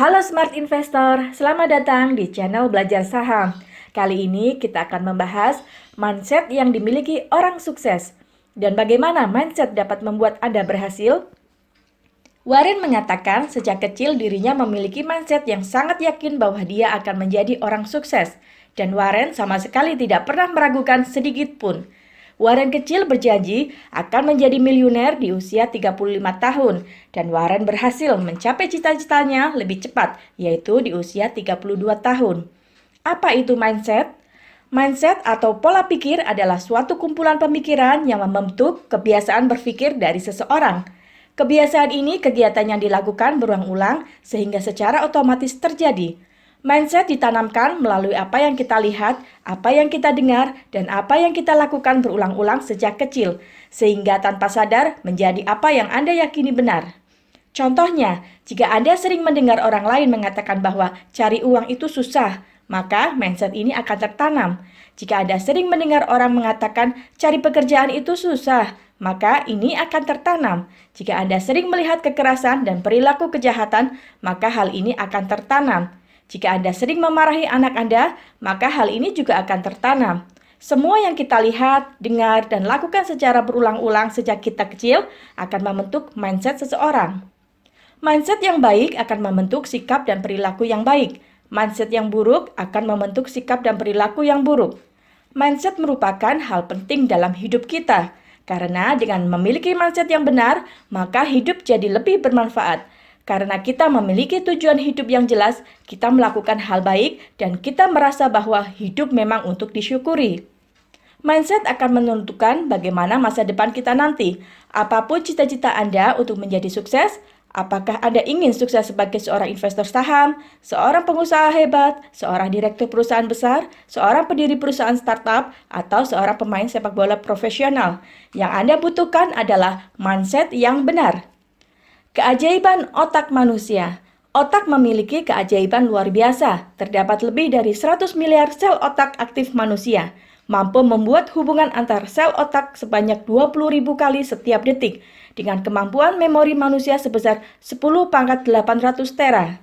Halo Smart Investor, selamat datang di channel Belajar Saham. Kali ini kita akan membahas mindset yang dimiliki orang sukses dan bagaimana mindset dapat membuat Anda berhasil. Warren mengatakan sejak kecil dirinya memiliki mindset yang sangat yakin bahwa dia akan menjadi orang sukses. Dan Warren sama sekali tidak pernah meragukan sedikit pun. Warren kecil berjanji akan menjadi miliuner di usia 35 tahun dan Warren berhasil mencapai cita-citanya lebih cepat, yaitu di usia 32 tahun. Apa itu mindset? Mindset atau pola pikir adalah suatu kumpulan pemikiran yang membentuk kebiasaan berpikir dari seseorang. Kebiasaan ini kegiatan yang dilakukan berulang-ulang sehingga secara otomatis terjadi. Mindset ditanamkan melalui apa yang kita lihat, apa yang kita dengar, dan apa yang kita lakukan berulang-ulang sejak kecil, sehingga tanpa sadar menjadi apa yang Anda yakini benar. Contohnya, jika Anda sering mendengar orang lain mengatakan bahwa cari uang itu susah, maka mindset ini akan tertanam. Jika Anda sering mendengar orang mengatakan cari pekerjaan itu susah, maka ini akan tertanam. Jika Anda sering melihat kekerasan dan perilaku kejahatan, maka hal ini akan tertanam. Jika Anda sering memarahi anak Anda, maka hal ini juga akan tertanam. Semua yang kita lihat, dengar, dan lakukan secara berulang-ulang sejak kita kecil akan membentuk mindset seseorang. Mindset yang baik akan membentuk sikap dan perilaku yang baik. Mindset yang buruk akan membentuk sikap dan perilaku yang buruk. Mindset merupakan hal penting dalam hidup kita, karena dengan memiliki mindset yang benar, maka hidup jadi lebih bermanfaat. Karena kita memiliki tujuan hidup yang jelas, kita melakukan hal baik dan kita merasa bahwa hidup memang untuk disyukuri. Mindset akan menentukan bagaimana masa depan kita nanti. Apapun cita-cita Anda untuk menjadi sukses, apakah Anda ingin sukses sebagai seorang investor saham, seorang pengusaha hebat, seorang direktur perusahaan besar, seorang pendiri perusahaan startup, atau seorang pemain sepak bola profesional? Yang Anda butuhkan adalah mindset yang benar. Keajaiban otak manusia. Otak memiliki keajaiban luar biasa. Terdapat lebih dari 100 miliar sel otak aktif manusia, mampu membuat hubungan antar sel otak sebanyak 20.000 kali setiap detik, dengan kemampuan memori manusia sebesar 10⁸ tera.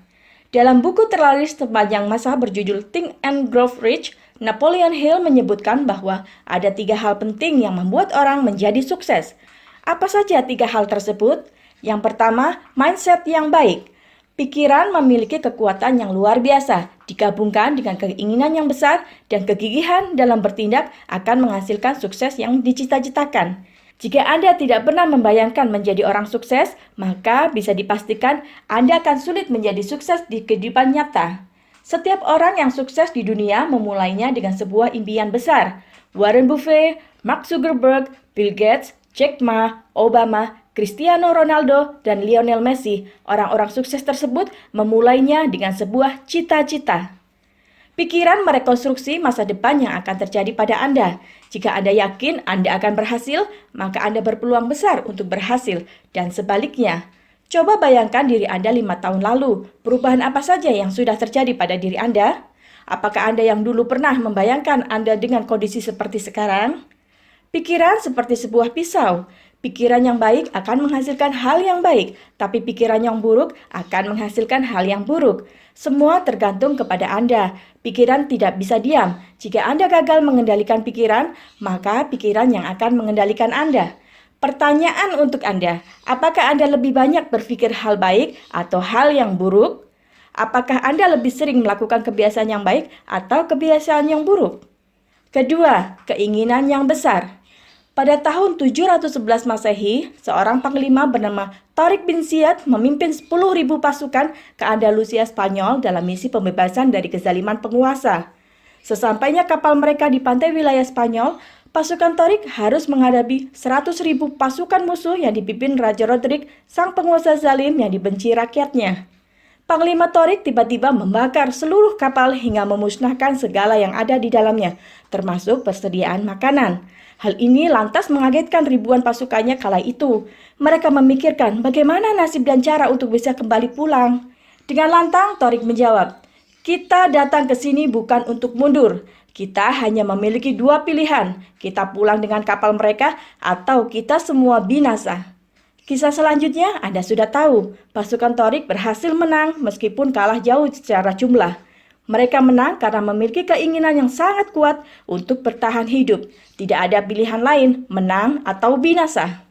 Dalam buku terlaris sepanjang masa berjudul Think and Grow Rich, Napoleon Hill menyebutkan bahwa ada 3 hal penting yang membuat orang menjadi sukses. Apa saja 3 hal tersebut? Yang pertama, mindset yang baik. Pikiran memiliki kekuatan yang luar biasa, digabungkan dengan keinginan yang besar dan kegigihan dalam bertindak akan menghasilkan sukses yang dicita-citakan. Jika Anda tidak pernah membayangkan menjadi orang sukses, maka bisa dipastikan Anda akan sulit menjadi sukses di kehidupan nyata. Setiap orang yang sukses di dunia memulainya dengan sebuah impian besar. Warren Buffett, Mark Zuckerberg, Bill Gates, Jack Ma, Obama, Cristiano Ronaldo, dan Lionel Messi, orang-orang sukses tersebut memulainya dengan sebuah cita-cita. Pikiran merekonstruksi masa depan yang akan terjadi pada Anda. Jika Anda yakin Anda akan berhasil, maka Anda berpeluang besar untuk berhasil, dan sebaliknya. Coba bayangkan diri Anda 5 tahun lalu, perubahan apa saja yang sudah terjadi pada diri Anda? Apakah Anda yang dulu pernah membayangkan Anda dengan kondisi seperti sekarang? Pikiran seperti sebuah pisau. Pikiran yang baik akan menghasilkan hal yang baik, tapi pikiran yang buruk akan menghasilkan hal yang buruk. Semua tergantung kepada Anda. Pikiran tidak bisa diam. Jika Anda gagal mengendalikan pikiran, maka pikiran yang akan mengendalikan Anda. Pertanyaan untuk Anda, apakah Anda lebih banyak berpikir hal baik atau hal yang buruk? Apakah Anda lebih sering melakukan kebiasaan yang baik atau kebiasaan yang buruk? Kedua, keinginan yang besar. Pada tahun 711 Masehi, seorang panglima bernama Tariq bin Ziyad memimpin 10.000 pasukan ke Andalusia Spanyol dalam misi pembebasan dari kezaliman penguasa. Sesampainya kapal mereka di pantai wilayah Spanyol, pasukan Tariq harus menghadapi 100.000 pasukan musuh yang dipimpin Raja Rodrik, sang penguasa zalim yang dibenci rakyatnya. Panglima Tariq tiba-tiba membakar seluruh kapal hingga memusnahkan segala yang ada di dalamnya, termasuk persediaan makanan. Hal ini lantas mengagetkan ribuan pasukannya kala itu. Mereka memikirkan bagaimana nasib dan cara untuk bisa kembali pulang. Dengan lantang, Tariq menjawab, "Kita datang ke sini bukan untuk mundur. Kita hanya memiliki 2 pilihan. Kita pulang dengan kapal mereka atau kita semua binasa." Kisah selanjutnya Anda sudah tahu, pasukan Torik berhasil menang meskipun kalah jauh secara jumlah. Mereka menang karena memiliki keinginan yang sangat kuat untuk bertahan hidup. Tidak ada pilihan lain, menang atau binasa.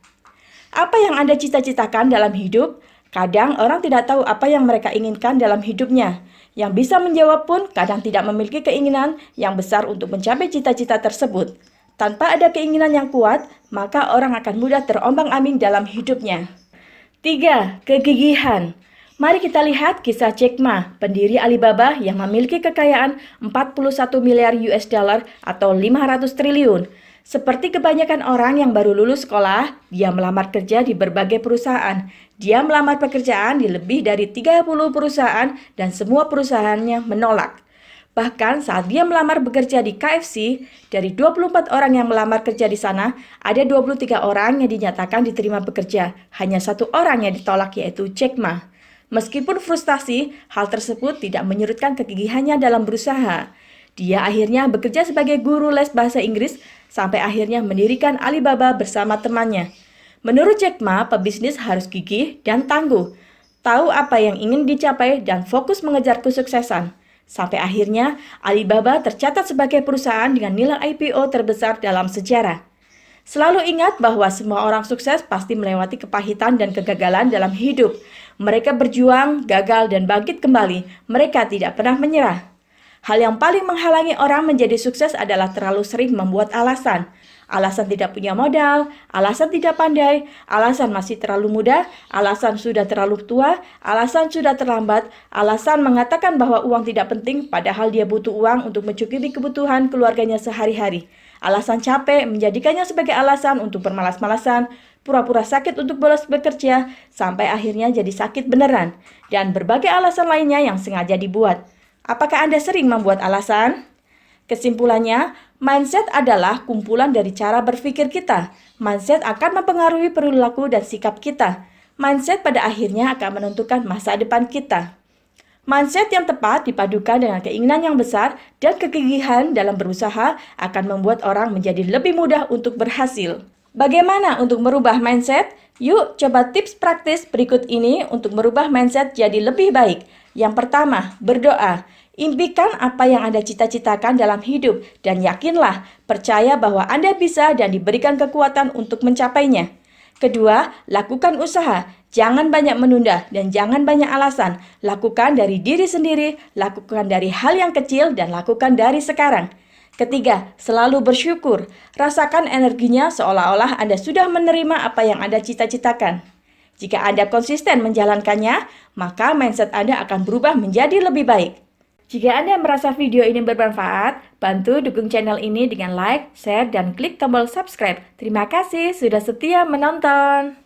Apa yang Anda cita-citakan dalam hidup? Kadang orang tidak tahu apa yang mereka inginkan dalam hidupnya. Yang bisa menjawab pun kadang tidak memiliki keinginan yang besar untuk mencapai cita-cita tersebut. Tanpa ada keinginan yang kuat, maka orang akan mudah terombang-ambing dalam hidupnya. 3. Kegigihan. Mari kita lihat kisah Jack Ma, pendiri Alibaba yang memiliki kekayaan 41 miliar US dollar atau 500 triliun. Seperti kebanyakan orang yang baru lulus sekolah, dia melamar kerja di berbagai perusahaan. Dia melamar pekerjaan di lebih dari 30 perusahaan dan semua perusahaannya menolak. Bahkan saat dia melamar bekerja di KFC, dari 24 orang yang melamar kerja di sana, ada 23 orang yang dinyatakan diterima bekerja. Hanya 1 orang yang ditolak, yaitu Jack Ma. Meskipun frustasi, hal tersebut tidak menyurutkan kegigihannya dalam berusaha. Dia akhirnya bekerja sebagai guru les bahasa Inggris sampai akhirnya mendirikan Alibaba bersama temannya. Menurut Jack Ma, pebisnis harus gigih dan tangguh, tahu apa yang ingin dicapai dan fokus mengejar kesuksesan. Sampai akhirnya, Alibaba tercatat sebagai perusahaan dengan nilai IPO terbesar dalam sejarah. Selalu ingat bahwa semua orang sukses pasti melewati kepahitan dan kegagalan dalam hidup. Mereka berjuang, gagal, dan bangkit kembali. Mereka tidak pernah menyerah. Hal yang paling menghalangi orang menjadi sukses adalah terlalu sering membuat alasan. Alasan tidak punya modal, alasan tidak pandai, alasan masih terlalu muda, alasan sudah terlalu tua, alasan sudah terlambat, alasan mengatakan bahwa uang tidak penting padahal dia butuh uang untuk mencukupi kebutuhan keluarganya sehari-hari. Alasan capek menjadikannya sebagai alasan untuk bermalas-malasan, pura-pura sakit untuk bolos bekerja, sampai akhirnya jadi sakit beneran, dan berbagai alasan lainnya yang sengaja dibuat. Apakah Anda sering membuat alasan? Kesimpulannya, mindset adalah kumpulan dari cara berpikir kita. Mindset akan mempengaruhi perilaku dan sikap kita. Mindset pada akhirnya akan menentukan masa depan kita. Mindset yang tepat dipadukan dengan keinginan yang besar dan kegigihan dalam berusaha akan membuat orang menjadi lebih mudah untuk berhasil. Bagaimana untuk merubah mindset? Yuk coba tips praktis berikut ini untuk merubah mindset jadi lebih baik. Yang pertama, berdoa. Impikan apa yang Anda cita-citakan dalam hidup dan yakinlah, percaya bahwa Anda bisa dan diberikan kekuatan untuk mencapainya. Kedua, lakukan usaha. Jangan banyak menunda dan jangan banyak alasan. Lakukan dari diri sendiri, lakukan dari hal yang kecil dan lakukan dari sekarang. Ketiga, selalu bersyukur. Rasakan energinya seolah-olah Anda sudah menerima apa yang Anda cita-citakan. Jika Anda konsisten menjalankannya, maka mindset Anda akan berubah menjadi lebih baik. Jika Anda merasa video ini bermanfaat, bantu dukung channel ini dengan like, share, dan klik tombol subscribe. Terima kasih sudah setia menonton.